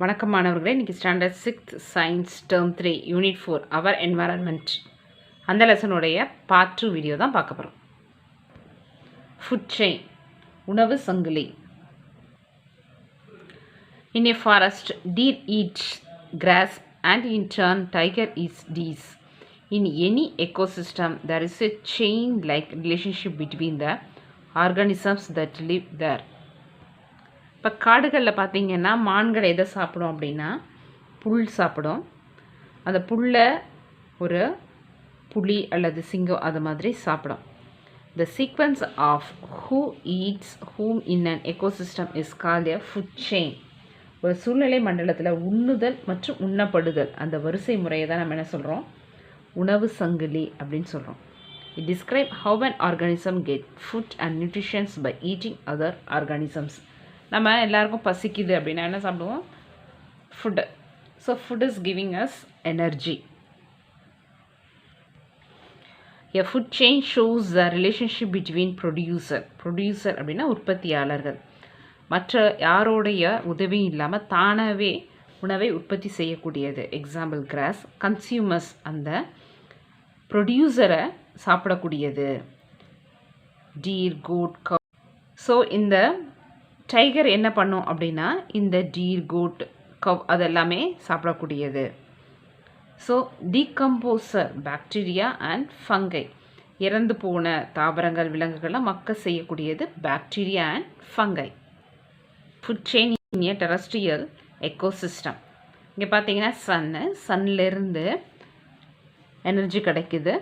வணக்கம் மாணவர்களே. இன்றைக்கி standard 6th science term 3 unit 4 அவர் என்வாரன்மெண்ட் அந்த லெசனுடைய பார்ட் 2 வீடியோ தான் பார்க்க போகிறோம். ஃபுட் செயின், உணவு சங்கிலி. In a forest, deer eats grass and in turn tiger eats deer. In any ecosystem, there is a chain-like relationship between the organisms that live there. இப்போ காடுகளில் பார்த்திங்கன்னா மான்கள் எதை சாப்பிடும் அப்படின்னா புல் சாப்பிடும். அந்த புல்லை ஒரு புலி அல்லது சிங்கம் அது மாதிரி சாப்பிடும். The sequence of who eats whom in an ecosystem is called a food chain. ஒரு சூழ்நிலை மண்டலத்தில் உண்ணுதல் மற்றும் உண்ணப்படுதல் அந்த வரிசை முறையை தான் நம்ம என்ன சொல்கிறோம், உணவு சங்கிலி அப்படின்னு சொல்கிறோம். It describes how an organism get food and nutrition by eating other organisms. நம்ம எல்லாருக்கும் பசிக்குது அப்படின்னா என்ன சாப்பிடுவோம், food. So food is giving us energy. A food chain shows the relationship between producer அப்படின்னா உற்பத்தியாளர்கள், மற்ற யாரோடைய உதவியும் இல்லாமல் தானாகவே உணவை உற்பத்தி செய்யக்கூடியது. Example grass. கன்சியூமர்ஸ் அந்த ப்ரொடியூசரை சாப்பிடக்கூடியது. Deer, goat, cow. ஸோ இந்த டைகர் என்ன பண்ணும் அப்படின்னா இந்த டீர், கோட், கவ் அதெல்லாமே சாப்பிடக்கூடியது. So decomposer bacteria and fungi, இறந்து போன தாவரங்கள் விலங்குகள்லாம் மக்க செய்யக்கூடியது bacteria and fungi. Food chain in a terrestrial ecosystem. இங்கே பார்த்தீங்கன்னா சன்லேருந்து எனர்ஜி கிடைக்குது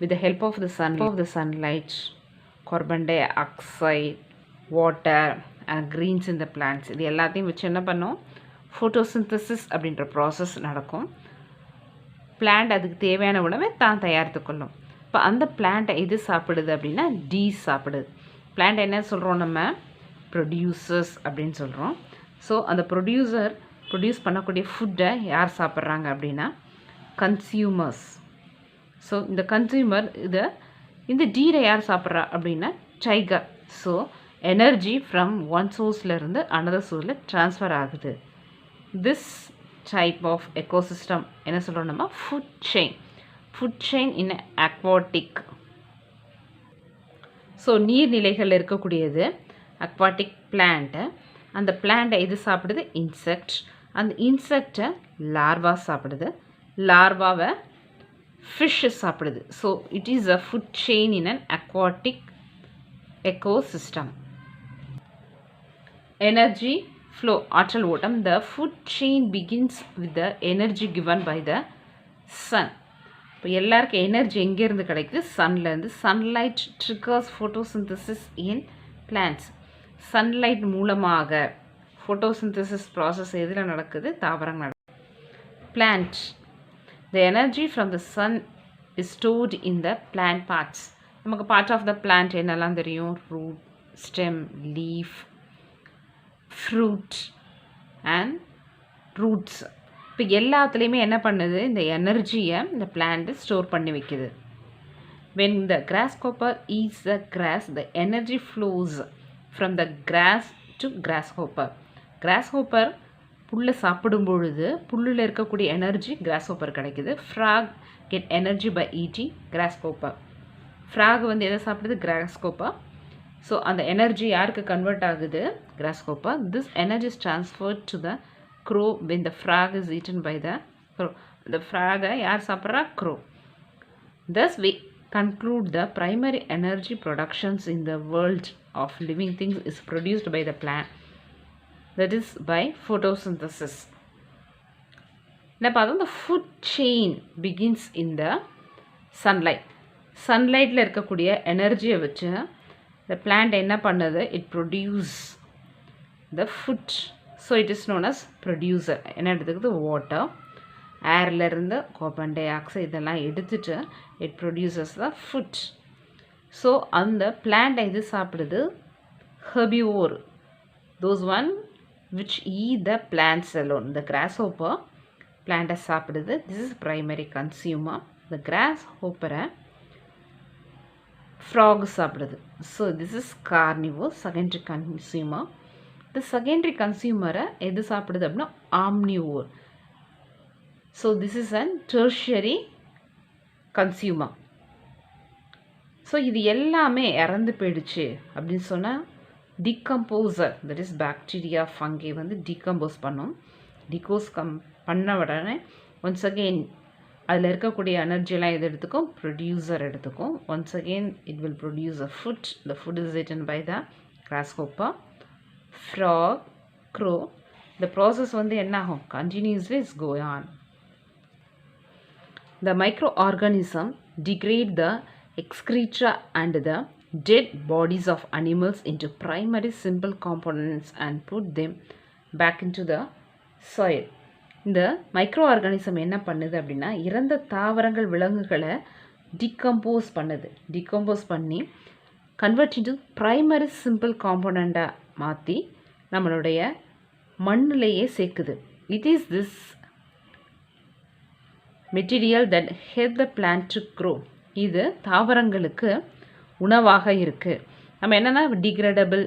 with the help of the sunlight, carbon di oxide, water and greens இந்த பிளான்ட்ஸ். இது எல்லாத்தையும் வச்சு என்ன பண்ணோம், ஃபோட்டோசிந்தசிஸ் அப்படின்ற ப்ராசஸ் நடக்கும். பிளான்ட் அதுக்கு தேவையான உணவை தான் தயாரித்து கொள்ளும். இப்போ அந்த பிளான்ட்டை எது சாப்பிடுது அப்படின்னா டீஸ் சாப்பிடுது. பிளான்ட் என்ன சொல்கிறோம், நம்ம ப்ரொடியூசர்ஸ் அப்படின்னு சொல்கிறோம். ஸோ அந்த ப்ரொடியூஸ் பண்ணக்கூடிய ஃபுட்டை யார் சாப்பிட்றாங்க அப்படின்னா கன்சியூமர்ஸ். ஸோ இந்த கன்சியூமர் இந்த டீரை யார் சாப்பிட்றா அப்படின்னா tiger. So energy from one சோர்ஸ்லேருந்து அனதர் சோர்ஸில் ட்ரான்ஸ்ஃபர் ஆகுது. திஸ் டைப் ஆஃப் எக்கோசிஸ்டம் என்ன சொல்கிறோம் நம்ம, food chain in aquatic. So நீர்நிலைகளில் இருக்கக்கூடியது அக்வாட்டிக் பிளான்ட்டு. அந்த பிளான்ட்டை எது சாப்பிடுது, இன்செக்ட். அந்த இன்செக்டை லார்வா சாப்பிடுது, லார்வாவை ஃபிஷ் சாப்பிடுது. So it is a food chain in an aquatic ecosystem. Energy flow, ஆற்றல் ஓட்டம். The food chain begins with the energy given by the sun. இப்போ எல்லாருக்கும் எனர்ஜி எங்கேருந்து கிடைக்குது, சன்லேருந்து. சன்லைட் ட்ரிகர்ஸ் ஃபோட்டோசிந்தசிஸ் இன் பிளான்ட்ஸ். சன்லைட் மூலமாக photosynthesis process எதில் நடக்குது, தாவரங்கள் நடக்குது. Plant, the energy from the sun is stored in the plant parts. நமக்கு பார்ட் ஆஃப் த பிளான்ட் என்னெல்லாம் தெரியும், root, stem, leaf, fruit and roots. இப்போ எல்லாத்துலேயுமே என்ன பண்ணுது, இந்த எனர்ஜியை இந்த பிளான்ட்டு ஸ்டோர் பண்ணி வைக்குது. when the grasshopper eats the grass, the energy flows from the grass to grasshopper. grasshopper புல்லை சாப்பிடும் பொழுது புல்லில் இருக்கக்கூடிய எனர்ஜி கிராஸ்ஹோப்பர் கிடைக்குது. frog get energy by eating grasshopper. Frock எதை சாப்பிடுது, கிராஸ்ஹோப்பர். ஸோ அந்த எனர்ஜி யாருக்கு கன்வெர்ட் ஆகுது, கிராஸ்ஹோப்பர். This energy is transferred to the grow when the frog is eaten by the crow. இந்த ஃப்ராகை யார் சாப்பிட்றா, grow. Thus we conclude the primary energy productions in the world of living things is produced by the plant, that is by photosynthesis. என்ன பார்த்தோம், the food chain begins in the sunlight. சன்லைட்டில் இருக்கக்கூடிய எனர்ஜியை வச்சு இந்த plant என்ன பண்ணுது, it produce the food. So it is known as producer. என்ன எடுத்துக்குது, வாட்டர், ஏர்லேருந்து கார்பன் டை ஆக்சைடு இதெல்லாம் எடுத்துட்டு it produces the food. So அந்த பிளான்ட்டை இது சாப்பிடுது, herbivore, those one which eat the plants alone. இந்த கிராஸ்ஹோப்பர் பிளான்ட்டை சாப்பிடுது. This is primary consumer. இந்த கிராஸ்ஹோப்பரை ஃப்ராக் சாப்பிடுது. So this is carnivore, secondary consumer. இந்த செகண்டரி கன்சியூமரை எது சாப்பிடுது அப்படின்னா omnivore. So this is and tertiary consumer. So இது எல்லாமே இறந்து போயிடுச்சு அப்படின்னு சொன்னால் decomposer, that is bacteria funky வந்து டிகம்போஸ் பண்ணும். பண்ண உடனே ஒன்ஸ் அகெயின் அதில் இருக்கக்கூடிய எனர்ஜியெலாம் எது எடுத்துக்கும், ப்ரொடியூசர் எடுத்துக்கும். Once again it will produce a food. The food is eaten by the grasshopper, frog, crow. இந்த ப்ராசஸ் வந்து என்ன ஆகும், continuously is go on. The microorganism degrade the excreta and the dead bodies of animals into primary simple components and put them back into the soil. இந்த micro organism என்ன பண்ணுது அப்படின்னா இறந்த தாவரங்கள் விலங்குகளை டிகம்போஸ் பண்ணுது. டிகம்போஸ் பண்ணி கன்வெர்ட் இன்டு ப்ரைமரி சிம்பிள் காம்போனண்ட்டாக மாற்றி நம்மளுடைய மண்ணிலேயே சேர்க்குது. It is this material that help the plant to grow. இது தாவரங்களுக்கு உணவாக இருக்குது. நம்ம என்னென்னா டிகிரேடபிள்,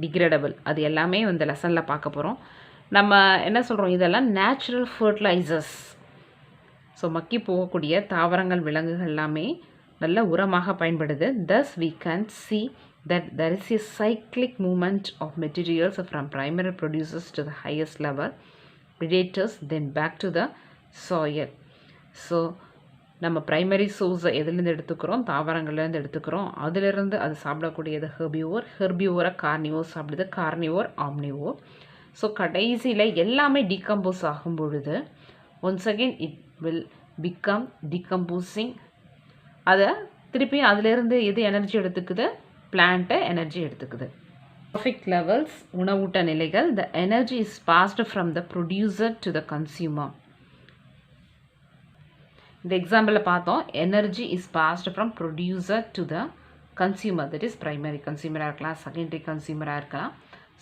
டிகிரேடபிள் அது எல்லாமே இந்த லெசனில் பார்க்க போகிறோம். நம்ம என்ன சொல்கிறோம், இதெல்லாம் நேச்சுரல் ஃபர்டிலைசர்ஸ். ஸோ மக்கி போகக்கூடிய தாவரங்கள் விலங்குகள் எல்லாமே நல்ல உரமாக பயன்படுது. தஸ் we can see that there is a cyclic movement of materials from primary producers to the highest level predators, then back to the soil. So நம்ம ப்ரைமரி சோர்ஸை எதுலேருந்து எடுத்துக்கிறோம், தாவரங்கள்லேருந்து எடுத்துக்கிறோம். அதிலிருந்து அது சாப்பிடக்கூடியது ஹெர்பிவோர், ஹெர்பிவோரை கார்னிவோர் சாப்பிடுது, கார்னிவோர் ஆம்னிவோர். ஸோ கடைசியில் எல்லாமே டீகம்போஸ் ஆகும் பொழுது once again it will become decomposing. அதை திருப்பி அதிலேருந்து எது எனர்ஜி எடுத்துக்குது, பிளான்ட்டை எனர்ஜி எடுத்துக்குது. ட்ராஃபிக் லெவல்ஸ், உணவூட்ட நிலைகள். The energy is passed from the producer to the consumer. இந்த எக்ஸாம்பிளில் பார்த்தோம், energy is passed from producer to the consumer. That is primary கன்சியூமராக இருக்கலாம், செகண்டரி கன்சியூமராக இருக்கலாம்.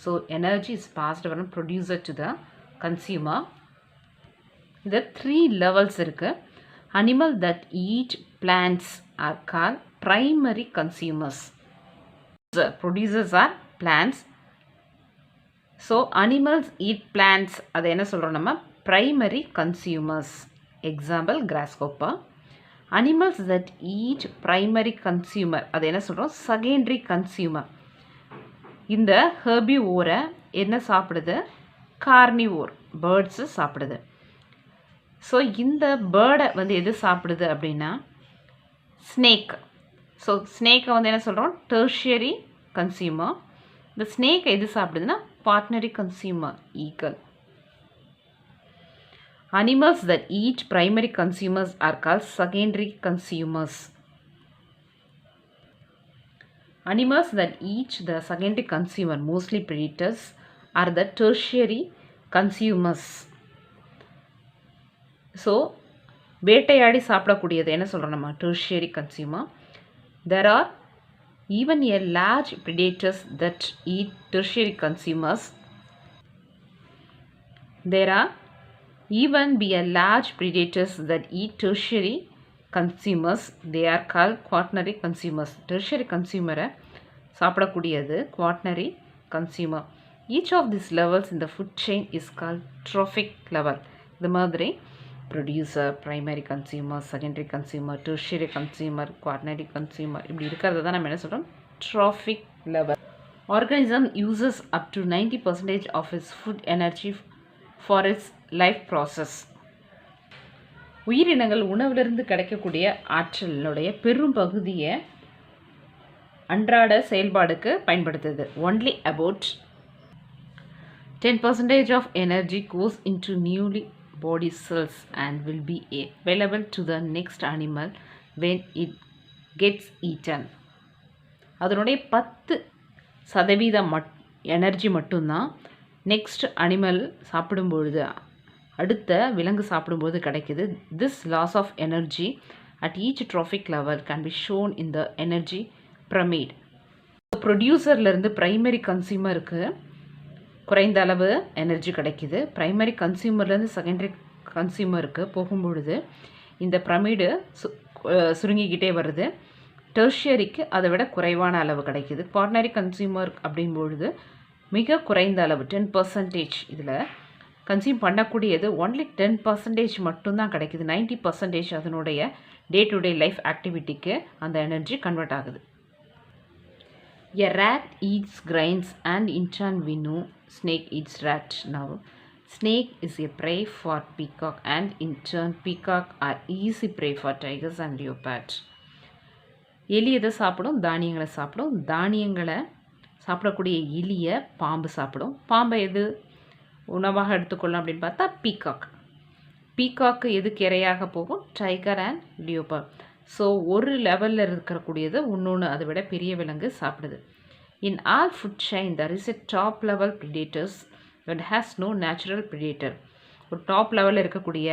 So energy is passed from producer to the consumer. இது 3 levels இருக்குது. Animal that eat plants are call primary consumers. Producers are plants. So animals eat plants, அதை என்ன சொல்கிறோம் நம்ம, primary consumers. Example grasshopper. Animals that eat primary consumer, அது என்ன சொல்கிறோம், secondary consumer. இந்த ஹெர்பிவோரை என்ன சாப்பிடுது, கார்னிவோர், பேர்ட்ஸு சாப்பிடுது. ஸோ இந்த பேர்டை வந்து எது சாப்பிடுது அப்படின்னா ஸ்னேக். ஸோ ஸ்னேக்கை வந்து என்ன சொல்கிறோம், டெர்ஷியரி கன்சியூமர். இந்த ஸ்னேக்கை எது சாப்பிடுதுன்னா பார்ட்னரி consumer, eagle. Animals that eat primary consumers are called secondary consumers. Animals that eat the secondary consumer, mostly predators, are the tertiary consumers. So வேட்டையாடி சாப்பிடக்கூடியது என்ன சொல்கிறோம் நம்ம, tertiary consumer. There are even a large predators that eat tertiary consumers. There are even be a large predators that eat tertiary consumers. They are called quaternary consumers. Tertiary consumer சாப்பிடக்கூடியது quaternary consumer. Each of these levels in the food chain is called trophic level. இந்த மாதிரி producer, primary consumer, secondary consumer, tertiary consumer, quaternary consumer இப்படி இருக்கிறது தான் நம்ம என்ன சொல்கிறோம், trophic level. Organism uses up to 90% of its food energy for its life process. உயிரினங்கள் உணவிலிருந்து கிடைக்கக்கூடிய ஆற்றலினுடைய பெரும் பகுதியை அன்றாட செயல்பாடுக்கு பயன்படுத்துது. Only about 10% of energy goes into newly body cells and will be available to the next animal when it gets eaten. அதனுடைய 10% எனர்ஜி மட்டும்தான் நெக்ஸ்ட் அனிமல் சாப்பிடும்பொழுது, அடுத்த விலங்கு சாப்பிடும்போது கிடைக்குது. This loss of energy at each trophic level can be shown in the energy pyramid. ப்ரொடியூசர்லேருந்து primary கன்சியூமருக்கு குறைந்த அளவு எனர்ஜி கிடைக்குது. ப்ரைமரி கன்சியூமர்லேருந்து செகண்டரி கன்சியூமருக்கு போகும்பொழுது இந்த பிரமிடு சுருங்கிக்கிட்டே வருது. டெர்ஷியரிக்கு அதை விட குறைவான அளவு கிடைக்குது. குவார்னரி கன்சியூமர் அப்படின்பொழுது மிக குறைந்த அளவு 10%. இதில் கன்சியூம் பண்ணக்கூடியது ஒன்லி 10% மட்டும்தான் கிடைக்குது. 90% அதனுடைய டே டு டே லைஃப் ஆக்டிவிட்டிக்கு அந்த எனர்ஜி கன்வெர்ட் ஆகுது. A rat eats grains and in turn we know snake eats rat. Now, snake is a prey for peacock and in turn peacock are easy prey for tigers and leopard. எலி எதை சாப்பிடும்? தானியங்களை சாப்பிடும். தானியங்களை சாப்பிடக்கூடிய எலியை பாம்பு சாப்பிடும். பாம்பை எது உணவாக எடுத்துக்கொள்ளலாம் அப்படின்னு பார்த்தா பீகாக். பீகாக்கு எதுக்கு இரையாக போகும்? Tiger and leopard. ஸோ ஒரு லெவலில் இருக்கக்கூடியது இன்னொன்று அதை விட பெரிய விலங்கு சாப்பிடுது. In all food chain there is a top level predators that has no natural predator. ஒரு டாப் லெவலில் இருக்கக்கூடிய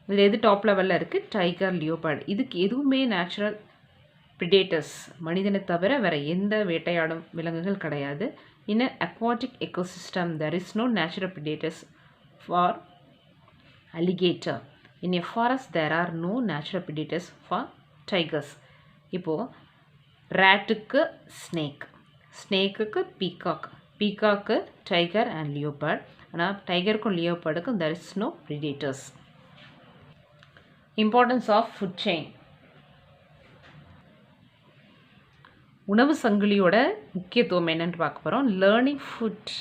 இதில் எது டாப் லெவலில் இருக்குது? Tiger, leopard. இதுக்கு எதுவுமே நேச்சுரல் ப்ரிடேட்டர்ஸ் மனிதனை தவிர வேறு எந்த வேட்டையாடும் விலங்குகள் கிடையாது. In an aquatic ecosystem there is no natural predators for alligator. In a forest there are no natural predators for tigers. இப்போது ரேட்டுக்கு ஸ்னேக், ஸ்னேக்குக்கு பீகாக், பீகாக்கு டைகர் அண்ட் லியோபார்ட். ஆனால் டைகருக்கும் லியோபார்டுக்கும் there is no predators. Importance of food chain. உணவு சங்கிலியோட முக்கியத்துவம் என்னன்னு பார்க்க போகிறோம். Learning food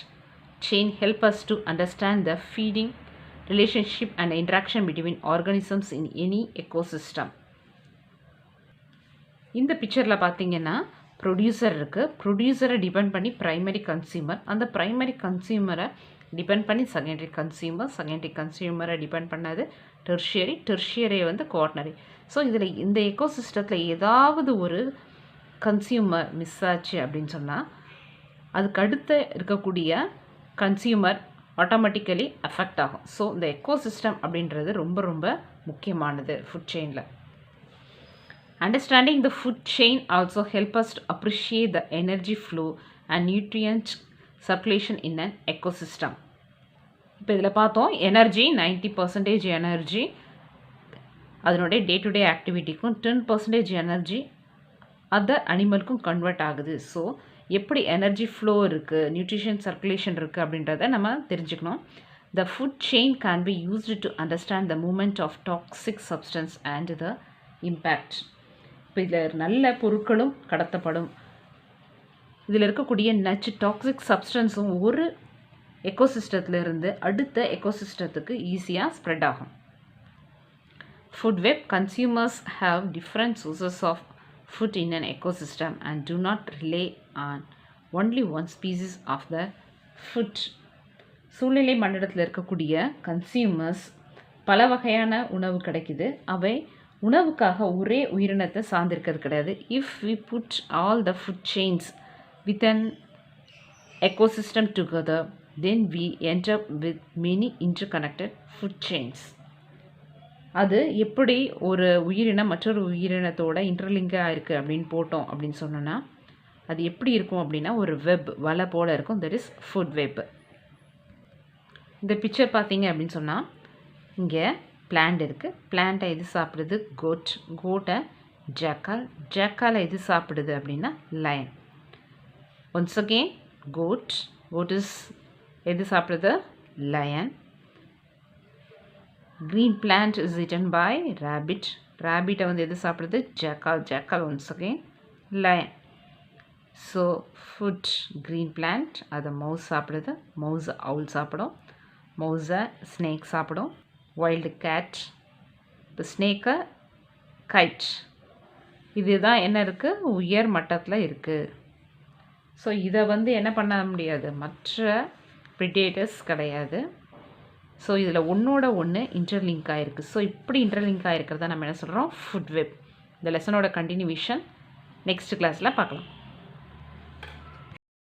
chain help us to understand the feeding relationship and interaction between organisms in any ecosystem. இந்த பிக்சரில் பார்த்தீங்கன்னா ப்ரொடியூசர் இருக்குது. ப்ரொடியூசரை டிபெண்ட் பண்ணி ப்ரைமரி கன்சியூமர், அந்த ப்ரைமரி கன்சியூமரை டிபெண்ட் பண்ணி செகண்டரி கன்சியூமர், செகண்டரி கன்சியூமரை டிபெண்ட் பண்ணது டெர்ஷியரி, டெர்ஷியரி வந்து குவார்டனரி. ஸோ இதில் இந்த எக்கோசிஸ்டத்தில் ஏதாவது ஒரு கன்சியூமர் மிஸ் ஆச்சு அப்படின்னு சொன்னால் அதுக்கு அடுத்து இருக்கக்கூடிய கன்சியூமர் ஆட்டோமேட்டிக்கலி அஃபெக்ட் ஆகும். ஸோ இந்த எக்கோசிஸ்டம் அப்படின்றது ரொம்ப ரொம்ப முக்கியமானது ஃபுட் செயினில். Understanding the food chain also help us to appreciate the energy flow and nutrient circulation in an ecosystem. இப்போ இதில் பார்த்தோம் எனர்ஜி 90% எனர்ஜி அதனுடைய டே டு டே ஆக்டிவிட்டிக்கும் 10% எனர்ஜி அதர் அனிமலுக்கும் கன்வெர்ட் ஆகுது. ஸோ எப்படி எனர்ஜி ஃப்ளோ இருக்குது, நியூட்ரிஷன் சர்க்குலேஷன் இருக்குது அப்படின்றத நம்ம தெரிஞ்சுக்கணும். The food chain can be used to understand the movement of toxic substance and the impact. இப்போ இதில் நல்ல பொருட்களும் கடத்தப்படும். இதில் இருக்கக்கூடிய நச்சு டாக்ஸிக் சப்ஸ்டன்ஸும் ஒரு எக்கோசிஸ்டத்துலேருந்து அடுத்த எக்கோசிஸ்டத்துக்கு ஈஸியாக ஸ்ப்ரெட் ஆகும். Food web consumers have different sources of food in an ecosystem and do not rely on only one species of the food. சூழ்நிலை மண்டலத்தில் இருக்கக்கூடிய கன்சியூமர்ஸ் பல வகையான உணவு கிடைக்குது. அவை உணவுக்காக ஒரே உயிரினத்தை சார்ந்திருக்கிறது கிடையாது. If we put all the food chains with an ecosystem together then we end up with many interconnected food chains. அது எப்படி ஒரு உயிரினம் மற்றொரு உயிரினத்தோட இன்டர்லிங்காக இருக்குது அப்படின்னு போட்டோம் அப்படின்னு சொன்னோன்னா அது எப்படி இருக்கும் அப்படின்னா ஒரு வெப், வலை போல் இருக்கும். That is food web. இந்த பிக்சர் பார்த்தீங்க அப்படின்னு சொன்னால் இங்கே பிளான்ட் இருக்குது. பிளான்ட்டை எது சாப்பிடுது? கோட். கோட்டை ஜாக்கால். ஜாக்கால் எது சாப்பிடுது அப்படின்னா lion. Once again goat. Goat is எது சாப்பிடுது? Lion. Green plant is eaten by rabbit. Rabbit வந்து எது சாப்பிடுது? jackal. Jackal once again lion. So food green plant அது mouse சாப்பிடுது. mouse owl சாப்பிடும். mouse snake சாப்பிடும். wild cat. இப்போ snake kite. இதுதான் என்ன இருக்குது? உயர் மட்டத்தில் இருக்குது. ஸோ இதை வந்து என்ன பண்ண முடியாது? மற்ற predators கிடையாது. ஸோ இதில் ஒன்றோட ஒன்று இன்டர்லிங்க் ஆகிருக்கு. ஸோ இப்படி இன்டர்லிங்க் ஆகிருக்கிறத நம்ம என்ன சொல்கிறோம்? Food web. இந்த லெசனோட கண்டினியூவேஷன் நெக்ஸ்ட் கிளாஸில் பார்க்கலாம்.